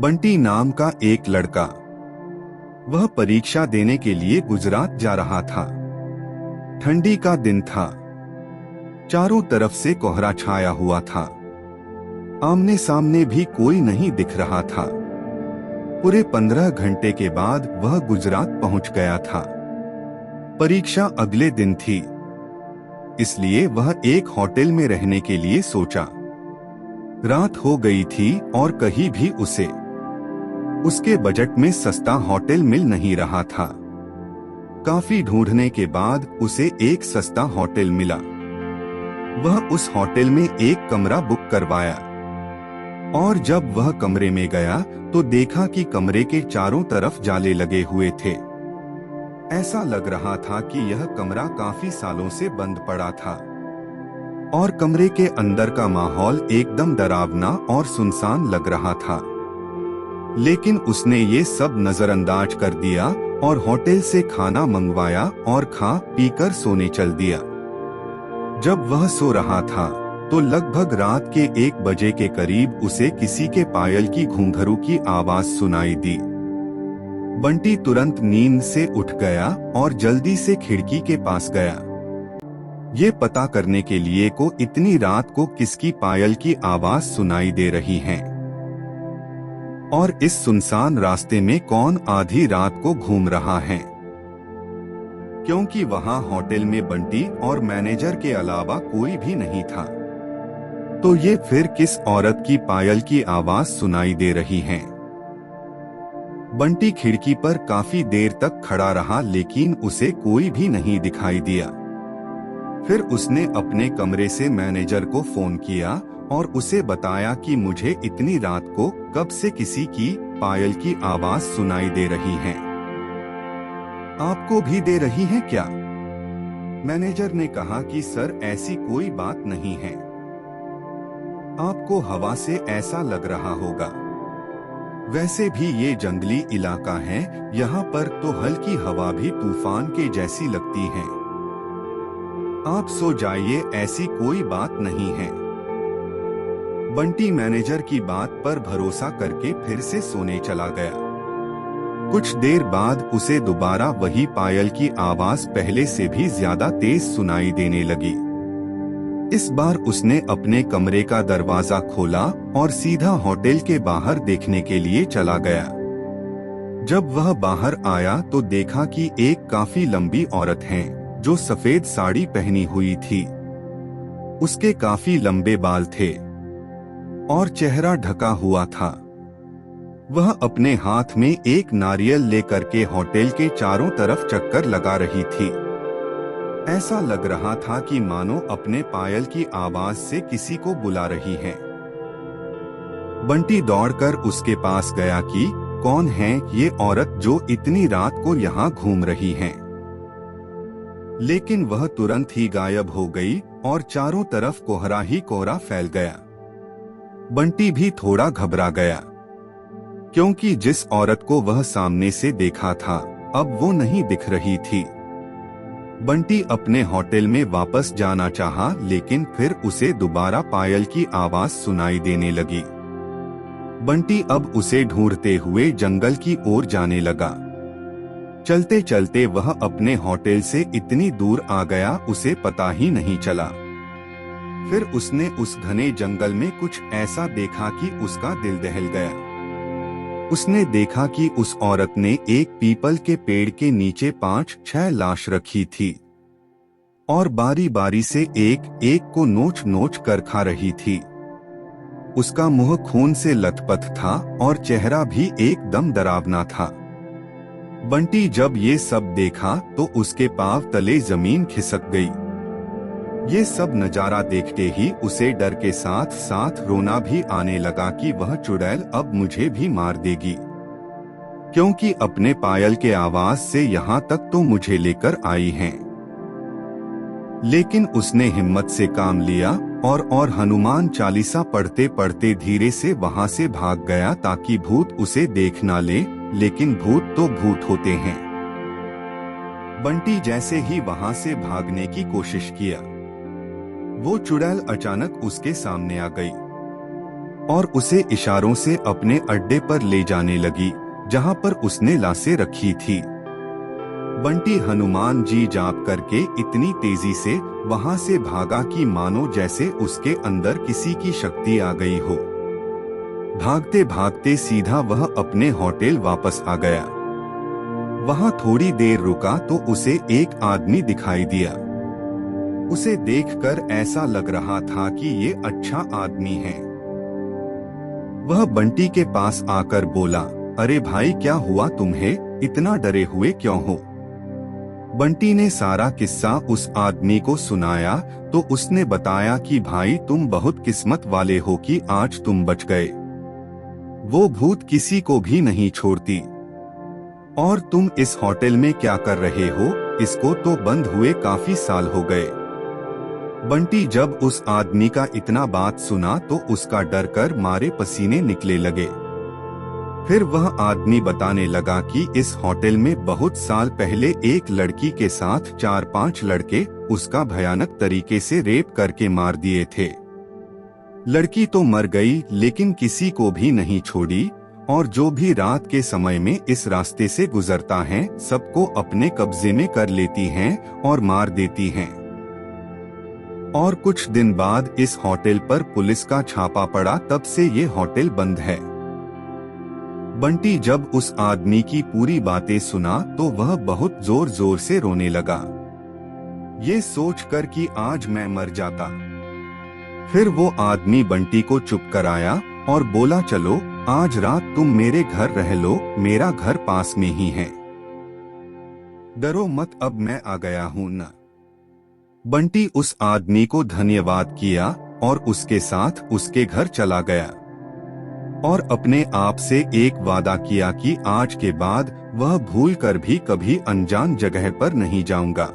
बंटी नाम का एक लड़का। वह परीक्षा देने के लिए गुजरात जा रहा था। ठंडी का दिन था। चारों तरफ से कोहरा छाया हुआ था। आमने सामने भी कोई नहीं दिख रहा था। पूरे 15 घंटे के बाद वह गुजरात पहुंच गया था। परीक्षा अगले दिन थी, इसलिए वह एक होटल में रहने के लिए सोचा। रात हो गई थी और कहीं भी उसके बजट में सस्ता होटल मिल नहीं रहा था। काफी ढूंढने के बाद उसे एक सस्ता होटल मिला। वह उस होटल में एक कमरा बुक करवाया और जब वह कमरे में गया तो देखा कि कमरे के चारों तरफ जाले लगे हुए थे। ऐसा लग रहा था कि यह कमरा काफी सालों से बंद पड़ा था और कमरे के अंदर का माहौल एकदम डरावना और सुनसान लग रहा था। लेकिन उसने ये सब नजरअंदाज कर दिया और होटल से खाना मंगवाया और खा पीकर सोने चल दिया। जब वह सो रहा था तो लगभग रात के 1 बजे के करीब उसे किसी के पायल की घुंघरू की आवाज सुनाई दी। बंटी तुरंत नींद से उठ गया और जल्दी से खिड़की के पास गया, ये पता करने के लिए को इतनी रात को किसकी पायल की आवाज सुनाई दे रही है और इस सुनसान रास्ते में कौन आधी रात को घूम रहा है। क्योंकि वहां होटल में बंटी और मैनेजर के अलावा कोई भी नहीं था, तो ये फिर किस औरत की पायल की आवाज सुनाई दे रही है। बंटी खिड़की पर काफी देर तक खड़ा रहा, लेकिन उसे कोई भी नहीं दिखाई दिया। फिर उसने अपने कमरे से मैनेजर को फोन किया और उसे बताया कि मुझे इतनी रात को कब से किसी की पायल की आवाज सुनाई दे रही है। आपको भी दे रही है क्या? मैनेजर ने कहा कि सर ऐसी कोई बात नहीं है, आपको हवा से ऐसा लग रहा होगा। वैसे भी ये जंगली इलाका है, यहाँ पर तो हल्की हवा भी तूफान के जैसी लगती है। आप सो जाइए, ऐसी कोई बात नहीं है। बंटी मैनेजर की बात पर भरोसा करके फिर से सोने चला गया। कुछ देर बाद उसे दोबारा वही पायल की आवाज पहले से भी ज्यादा तेज सुनाई देने लगी। इस बार उसने अपने कमरे का दरवाजा खोला और सीधा होटल के बाहर देखने के लिए चला गया। जब वह बाहर आया तो देखा कि एक काफी लंबी औरत है जो सफेद साड़ी पहनी हुई थी। उसके काफी लंबे बाल थे और चेहरा ढका हुआ था। वह अपने हाथ में एक नारियल लेकर के होटल के चारों तरफ चक्कर लगा रही थी। ऐसा लग रहा था कि मानो अपने पायल की आवाज से किसी को बुला रही है। बंटी दौड़कर उसके पास गया कि कौन है ये औरत जो इतनी रात को यहाँ घूम रही है। लेकिन वह तुरंत ही गायब हो गई और चारों तरफ कोहरा ही कोहरा फैल गया। बंटी भी थोड़ा घबरा गया, क्योंकि जिस औरत को वह सामने से देखा था अब वो नहीं दिख रही थी। बंटी अपने होटल में वापस जाना चाहा, लेकिन फिर उसे दोबारा पायल की आवाज सुनाई देने लगी। बंटी अब उसे ढूंढते हुए जंगल की ओर जाने लगा। चलते चलते वह अपने होटल से इतनी दूर आ गया उसे पता ही नहीं चला। फिर उसने उस घने जंगल में कुछ ऐसा देखा कि उसका दिल दहल गया। उसने देखा कि उस औरत ने एक पीपल के पेड़ के नीचे 5-6 लाश रखी थी और बारी बारी से एक एक को नोच नोच कर खा रही थी। उसका मुंह खून से लथपथ था और चेहरा भी एकदम डरावना था। बंटी जब ये सब देखा तो उसके पांव तले जमीन खिसक गई। ये सब नजारा देखते ही उसे डर के साथ साथ रोना भी आने लगा कि वह चुड़ैल अब मुझे भी मार देगी, क्योंकि अपने पायल के आवाज से यहाँ तक तो मुझे लेकर आई है। लेकिन उसने हिम्मत से काम लिया और हनुमान चालीसा पढ़ते पढ़ते धीरे से वहाँ से भाग गया ताकि भूत उसे देख ना ले। लेकिन भूत तो भूत होते हैं। बंटी जैसे ही वहाँ से भागने की कोशिश किया, वो चुड़ैल अचानक उसके सामने आ गई और उसे इशारों से अपने अड्डे पर ले जाने लगी, जहां पर उसने लाशें रखी थी। बंटी हनुमान जी जाप करके इतनी तेजी से वहां से भागा कि मानो जैसे उसके अंदर किसी की शक्ति आ गई हो। भागते भागते सीधा वह अपने होटल वापस आ गया। वहां थोड़ी देर रुका तो उसे एक आदमी दिखाई दिया। उसे देखकर ऐसा लग रहा था कि ये अच्छा आदमी है। वह बंटी के पास आकर बोला, अरे भाई क्या हुआ तुम्हें, इतना डरे हुए क्यों हो? बंटी ने सारा किस्सा उस आदमी को सुनाया तो उसने बताया कि भाई तुम बहुत किस्मत वाले हो कि आज तुम बच गए। वो भूत किसी को भी नहीं छोड़ती। और तुम इस होटल में क्या कर रहे हो? इसको तो बंद हुए काफी साल हो गए। बंटी जब उस आदमी का इतना बात सुना तो उसका डर कर मारे पसीने निकले लगे। फिर वह आदमी बताने लगा कि इस होटल में बहुत साल पहले एक लड़की के साथ 4-5 लड़के उसका भयानक तरीके से रेप करके मार दिए थे। लड़की तो मर गई लेकिन किसी को भी नहीं छोड़ी, और जो भी रात के समय में इस रास्ते से गुजरता है सबको अपने कब्जे में कर लेती हैं और मार देती हैं। और कुछ दिन बाद इस होटल पर पुलिस का छापा पड़ा, तब से ये होटल बंद है। बंटी जब उस आदमी की पूरी बातें सुना तो वह बहुत जोर जोर से रोने लगा, ये सोचकर कि आज मैं मर जाता। फिर वो आदमी बंटी को चुप कराया और बोला, चलो आज रात तुम मेरे घर रह लो, मेरा घर पास में ही है। डरो मत, अब मैं आ गया हूं न। बंटी उस आदमी को धन्यवाद किया और उसके साथ उसके घर चला गया और अपने आप से एक वादा किया कि आज के बाद वह भूल कर भी कभी अनजान जगह पर नहीं जाऊंगा।